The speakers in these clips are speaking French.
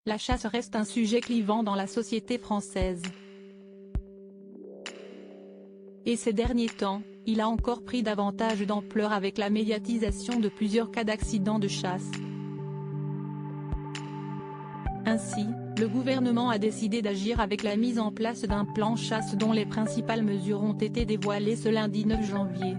La chasse reste un sujet clivant dans la société française. Et ces derniers temps, il a encore pris davantage d'ampleur avec la médiatisation de plusieurs cas d'accidents de chasse. Ainsi, le gouvernement a décidé d'agir avec la mise en place d'un plan chasse dont les principales mesures ont été dévoilées ce lundi 9 janvier.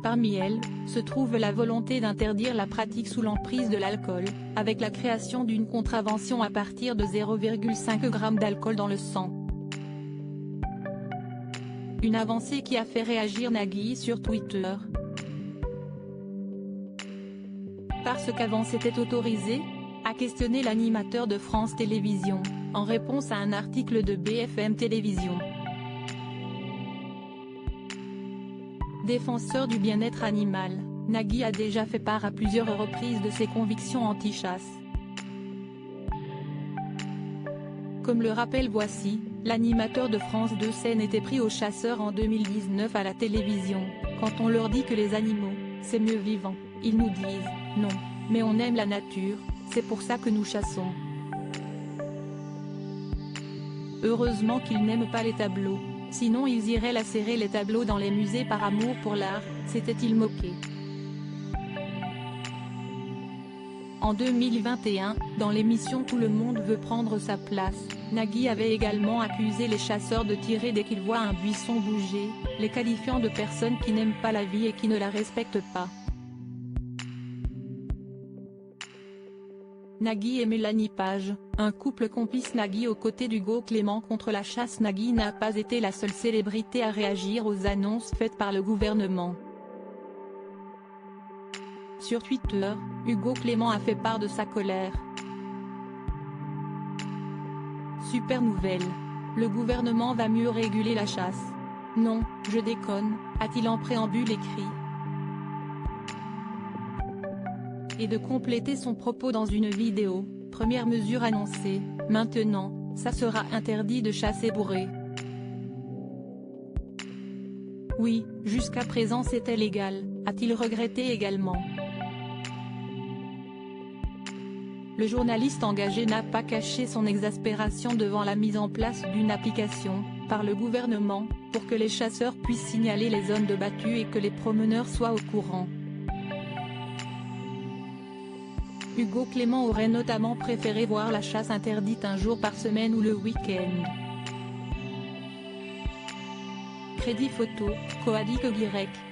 Parmi elles, se trouve la volonté d'interdire la pratique sous l'emprise de l'alcool, avec la création d'une contravention à partir de 0,5 g d'alcool dans le sang. Une avancée qui a fait réagir Nagui sur Twitter. Parce qu'avant c'était autorisé, a questionné l'animateur de France Télévisions, en réponse à un article de BFM Télévisions. Défenseur du bien-être animal, Nagui a déjà fait part à plusieurs reprises de ses convictions anti-chasse. Comme le rappelle Voici, l'animateur de France 2 Seine était pris aux chasseurs en 2019 à la télévision. Quand on leur dit que les animaux, c'est mieux vivant, ils nous disent « Non, mais on aime la nature, c'est pour ça que nous chassons ». Heureusement qu'ils n'aiment pas les tableaux, sinon ils iraient lacérer les tableaux dans les musées par amour pour l'art, s'était-il moqué. En 2021, dans l'émission Tout le monde veut prendre sa place, Nagui avait également accusé les chasseurs de tirer dès qu'ils voient un buisson bouger, les qualifiant de personnes qui n'aiment pas la vie et qui ne la respectent pas. Nagui et Mélanie Page, un couple complice. Nagui aux côtés d'Hugo Clément contre la chasse. Nagui n'a pas été la seule célébrité à réagir aux annonces faites par le gouvernement. Sur Twitter, Hugo Clément a fait part de sa colère. Super nouvelle. Le gouvernement va mieux réguler la chasse. Non, je déconne, a-t-il en préambule écrit. Et de compléter son propos dans une vidéo, première mesure annoncée, maintenant, ça sera interdit de chasser bourré. Oui, jusqu'à présent c'était légal, a-t-il regretté également. Le journaliste engagé n'a pas caché son exaspération devant la mise en place d'une application, par le gouvernement, pour que les chasseurs puissent signaler les zones de battue et que les promeneurs soient au courant. Hugo Clément aurait notamment préféré voir la chasse interdite un jour par semaine ou le week-end. Crédit photo, Coadic Y.